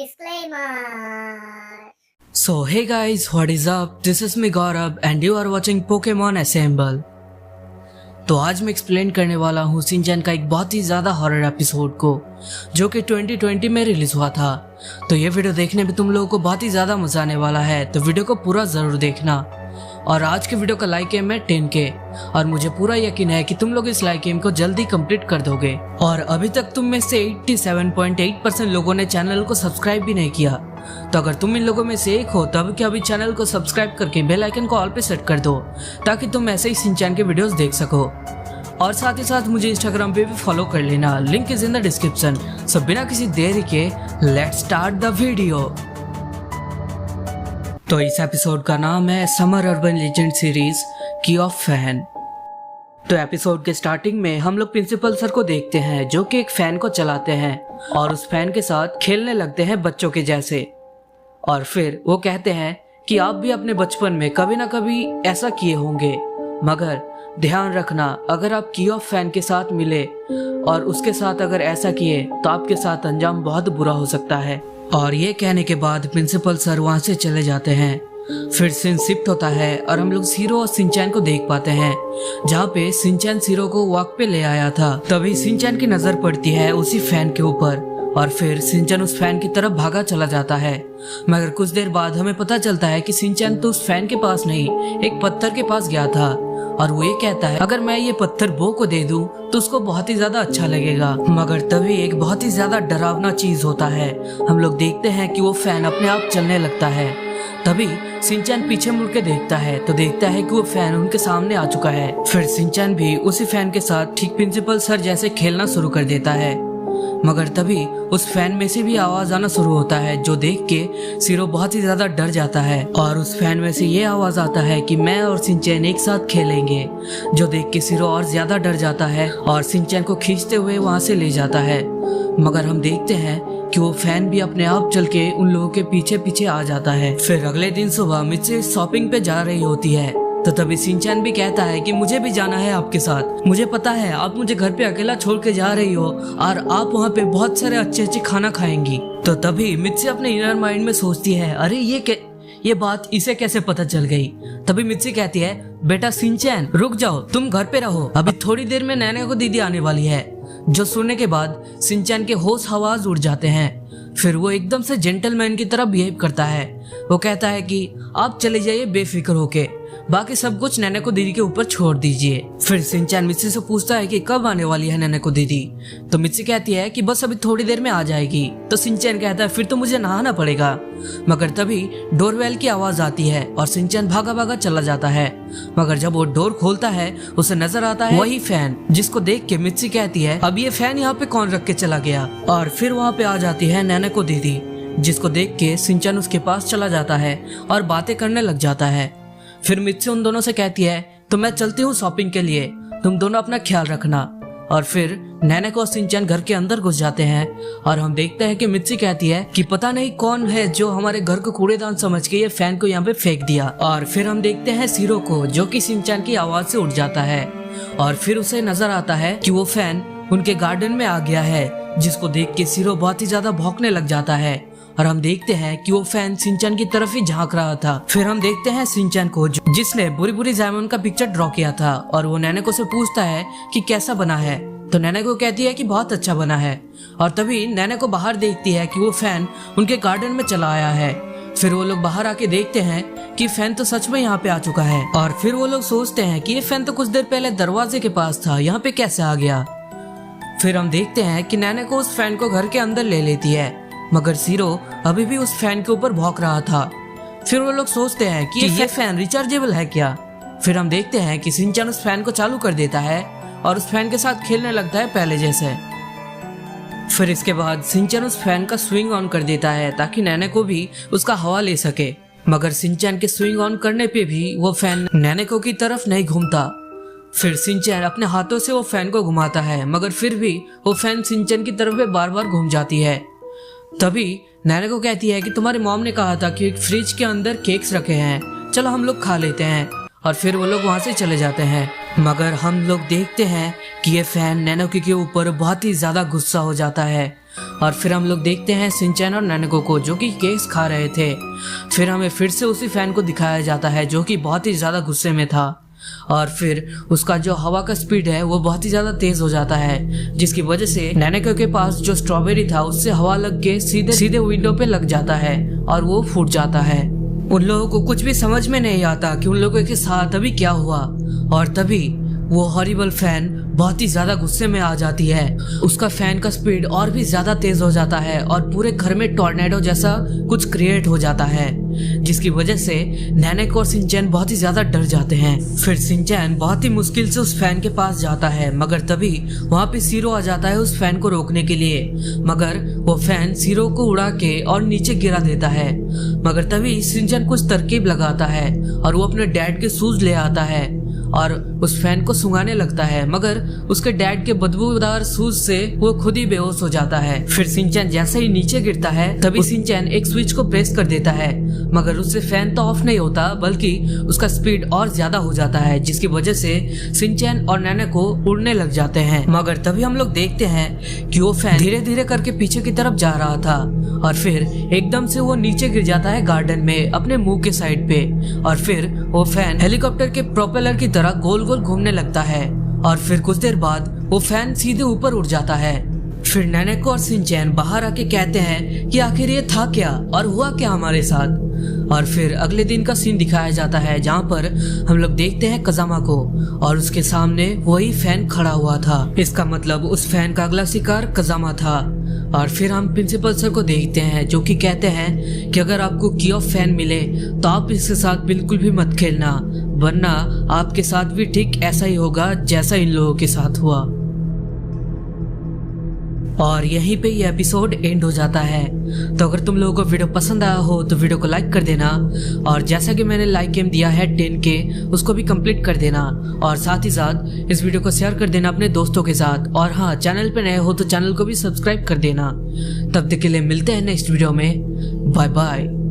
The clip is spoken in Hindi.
Disclaimer. So hey guys, what is up? This is me Gaurav and you are watching Pokemon Assemble. तो आज मैं एक्सप्लेन करने वाला हूँ शिनचैन का एक बहुत ही ज़्यादा हॉरर एपिसोड को जो कि 2020 में रिलीज हुआ था। तो ये वीडियो देखने में तुम लोगों को बहुत ही ज़्यादा मजा आने वाला है, तो वीडियो को पूरा ज़रूर देखना। और आज के वीडियो का लाइक एम है 10K और मुझे पूरा यकीन है कि तुम लोग इस लाइक एम को जल्दी कंप्लीट कर दोगे। और अभी तक तुम में से 87.8% लोगों ने चैनल को सब्सक्राइब भी नहीं किया, तो अगर तुम इन लोगों में से एक हो तब क्या अभी चैनल को सब्सक्राइब करके बेल आइकन को ऑल पे सेट कर दो ताकि तुम ऐसे ही शिनचैन के वीडियोस देख सको। और साथ ही साथ मुझे इंस्टाग्राम पे भी फॉलो कर लेना, link is in the description. So बिना किसी देरी के लेट्स स्टार्ट द वीडियो। तो इस एपिसोड का नाम है समर अर्बन लेजेंड सीरीज की ऑफ फैन। तो एपिसोड के स्टार्टिंग में हम लोग प्रिंसिपल सर को देखते हैं जो कि एक फैन को चलाते हैं और उस फैन के साथ खेलने लगते हैं बच्चों के जैसे। और फिर वो कहते हैं कि आप भी अपने बचपन में कभी ना कभी ऐसा किए होंगे, मगर ध्यान रखना अगर आप की ऑफ फैन के साथ मिले और उसके साथ अगर ऐसा किए तो आपके साथ अंजाम बहुत बुरा हो सकता है। और ये कहने के बाद प्रिंसिपल सर वहाँ से चले जाते हैं। फिर सीन शिफ्ट होता है और हम लोग ज़ीरो और शिनचैन को देख पाते हैं जहाँ पे शिनचैन ज़ीरो को वॉक पे ले आया था। तभी शिनचैन की नजर पड़ती है उसी फैन के ऊपर और फिर शिनचैन उस फैन की तरफ भागा चला जाता है। मगर कुछ देर बाद हमें पता चलता है कि शिनचैन तो उस फैन के पास नहीं, एक पत्थर के पास गया था और वो ये कहता है अगर मैं ये पत्थर बो को दे दूं तो उसको बहुत ही ज्यादा अच्छा लगेगा। मगर तभी एक बहुत ही ज्यादा डरावना चीज होता है। हम लोग देखते हैं कि वो फैन अपने आप चलने लगता है। तभी शिनचैन पीछे मुड़ के देखता है तो देखता है कि वो फैन उनके सामने आ चुका है। फिर शिनचैन भी उसी फैन के साथ ठीक प्रिंसिपल सर जैसे खेलना शुरू कर देता है। मगर तभी उस फैन में से भी आवाज आना शुरू होता है जो देख के ज़ीरो बहुत ही ज्यादा डर जाता है। और उस फैन में से ये आवाज आता है कि मैं और शिनचैन एक साथ खेलेंगे, जो देख के ज़ीरो और ज्यादा डर जाता है और शिनचैन को खींचते हुए वहां से ले जाता है। मगर हम देखते हैं कि वो फैन भी अपने आप चल के उन लोगों के पीछे पीछे आ जाता है। फिर अगले दिन सुबह मित्सी शॉपिंग पे जा रही होती है तो तभी शिनचैन भी कहता है कि मुझे भी जाना है आपके साथ। मुझे पता है आप मुझे घर पे अकेला छोड़ के जा रही हो और आप वहाँ पे बहुत सारे अच्छे खाना खाएंगी। तो तभी मित्सी अपने इनर माइंड में सोचती है अरे ये बात इसे कैसे पता चल गई। तभी मित्सी कहती है बेटा शिनचैन रुक जाओ, तुम घर पे रहो, अभी थोड़ी देर में नैना को दीदी आने वाली है। जो सुनने के बाद शिनचैन के होश हवास उड़ जाते हैं। फिर वो एकदम से जेंटलमैन की तरह बिहेव करता है। वो कहता है कि आप चले जाइए बेफिक्र होके, बाकी सब कुछ नैना को दीदी के ऊपर छोड़ दीजिए। फिर शिनचैन मित्सी से पूछता है कि कब आने वाली है नैना को दीदी। तो मित्सी कहती है कि बस अभी थोड़ी देर में आ जाएगी। तो शिनचैन कहता है फिर तो मुझे नहाना पड़ेगा। मगर तभी डोरबेल की आवाज आती है और शिनचैन भागा भागा चला जाता है। मगर जब वो डोर खोलता है उसे नजर आता है वही फैन, जिसको देख के मित्सी कहती है अब ये फैन यहाँ पे कौन रख के चला गया। और फिर वहाँ पे आ जाती है नैना को दीदी, जिसको देख के शिनचैन उसके पास चला जाता है और बातें करने लग जाता है। फिर मित्सी उन दोनों से कहती है तो मैं चलती हूँ शॉपिंग के लिए, तुम दोनों अपना ख्याल रखना। और फिर नैना को शिनचैन घर के अंदर घुस जाते हैं और हम देखते हैं कि मित्सी कहती है कि पता नहीं कौन है जो हमारे घर को कूड़ेदान समझ के ये फैन को यहाँ पे फेंक दिया। और फिर हम देखते हैं ज़ीरो को जो कि शिनचैन की आवाज से उठ जाता है और फिर उसे नजर आता है कि वो फैन उनके गार्डन में आ गया है, जिसको देख के ज़ीरो बहुत ही ज्यादा भौंकने लग जाता है। और हम देखते हैं कि वो फैन शिनचैन की तरफ ही झांक रहा था। फिर हम देखते हैं शिनचैन को जिसने बुरी बुरी जामुन का पिक्चर ड्रॉ किया था और वो नैना को से पूछता है कि कैसा बना है। तो नैना को कहती है कि बहुत अच्छा बना है। और तभी नैना को बाहर देखती है कि वो फैन उनके गार्डन में चला आया है। फिर वो लोग बाहर आके देखते हैं कि फैन तो सच में यहाँ पे आ चुका है। और फिर वो लोग सोचते हैं कि ये फैन तो कुछ देर पहले दरवाजे के पास था, यहाँ पे कैसे आ गया। फिर हम देखते हैं कि नैना को उस फैन को घर के अंदर ले लेती है, मगर ज़ीरो अभी भी उस फैन के ऊपर भौंक रहा था। फिर वो लोग सोचते हैं कि ये फैन रिचार्जेबल है क्या। फिर हम देखते हैं कि शिनचैन उस फैन को चालू कर देता है और उस फैन के साथ खेलने लगता है पहले जैसे। फिर इसके बाद शिनचैन उस फैन का स्विंग ऑन कर देता है ताकि नैना को भी उसका हवा ले सके। मगर शिनचैन के स्विंग ऑन करने पे भी वो फैन नैना को की तरफ नहीं घूमता। फिर शिनचैन अपने हाथों से वो फैन को घुमाता है, मगर फिर भी वो फैन शिनचैन की तरफ बार बार घूम जाती है। तभी नैना को कहती है कि तुम्हारी मॉम ने कहा था कि एक फ्रिज के अंदर केक्स रखे हैं, चलो हम लोग खा लेते हैं। और फिर वो लोग वहाँ से चले जाते हैं। मगर हम लोग देखते हैं कि ये फैन नैना के ऊपर बहुत ही ज्यादा गुस्सा हो जाता है और फिर हम लोग देखते हैं शिनचैन और नैनेको को जो कि केक्स खा रहे थे। फिर हमें फिर से उसी फैन को दिखाया जाता है जो कि बहुत ही ज्यादा गुस्से में था और फिर उसका जो हवा का स्पीड है वो बहुत ही ज्यादा तेज हो जाता है, जिसकी वजह से नैनेको के पास जो स्ट्रॉबेरी था उससे हवा लग के सीधे सीधे विंडो पे लग जाता है और वो फूट जाता है। उन लोगों को कुछ भी समझ में नहीं आता कि उन लोगों के साथ अभी क्या हुआ और तभी वो हॉरिबल फैन बहुत ही ज्यादा गुस्से में आ जाती है। उसका फैन का स्पीड और भी ज्यादा तेज हो जाता है और पूरे घर में टॉर्नेडो जैसा कुछ क्रिएट हो जाता है, जिसकी वजह से नैनेको और शिनचैन बहुत ही ज्यादा डर जाते हैं। फिर शिनचैन बहुत ही मुश्किल से उस फैन के पास जाता है, मगर तभी वहाँ पे शीरो आ जाता है उस फैन को रोकने के लिए, मगर वो फैन शीरो को उड़ा के और नीचे गिरा देता है। मगर तभी शिनचैन कुछ तरकीब लगाता है और वो अपने डैड के शूज ले आता है और उस फैन को सुंघाने लगता है, मगर उसके डैड के बदबूदार शूज से वो खुद ही बेहोश हो जाता है। फिर शिनचैन जैसे ही नीचे गिरता है तभी शिनचैन एक स्विच को प्रेस कर देता है, मगर उससे फैन तो ऑफ नहीं होता बल्कि उसका स्पीड और ज्यादा हो जाता है, जिसकी वजह से शिनचैन और नैनेको उड़ने लग जाते हैं। मगर तभी हम लोग देखते हैं कि वो फैन धीरे धीरे करके पीछे की तरफ जा रहा था और फिर एकदम से वो नीचे गिर जाता है गार्डन में अपने मुंह के साइड पे और फिर वो फैन हेलीकॉप्टर के प्रोपेलर की तरह गोल गोल घूमने लगता है और फिर कुछ देर बाद वो फैन सीधे ऊपर उड़ जाता है। फिर नैनेको और शिनचैन बाहर आके कहते हैं कि आखिर ये था क्या और हुआ क्या हमारे साथ। और फिर अगले दिन का सीन दिखाया जाता है जहाँ पर हम लोग देखते हैं कजामा को और उसके सामने वही फैन खड़ा हुआ था। इसका मतलब उस फैन का अगला शिकार कजामा था। और फिर हम प्रिंसिपल सर को देखते हैं जो कि कहते हैं कि अगर आपको की ऑफ फैन मिले तो आप इसके साथ बिल्कुल भी मत खेलना, वरना आपके साथ भी ठीक ऐसा ही होगा जैसा इन लोगों के साथ हुआ। और यहीं पे ये एपिसोड एंड हो जाता है। तो अगर तुम लोगों को वीडियो पसंद आया हो तो वीडियो को लाइक कर देना और जैसा कि मैंने लाइक गेम दिया है 10K उसको भी कंप्लीट कर देना और साथ ही साथ इस वीडियो को शेयर कर देना अपने दोस्तों के साथ। और हाँ, चैनल पे नए हो तो चैनल को भी सब्सक्राइब कर देना। तब तक के लिए मिलते हैं नेक्स्ट वीडियो में। Bye bye.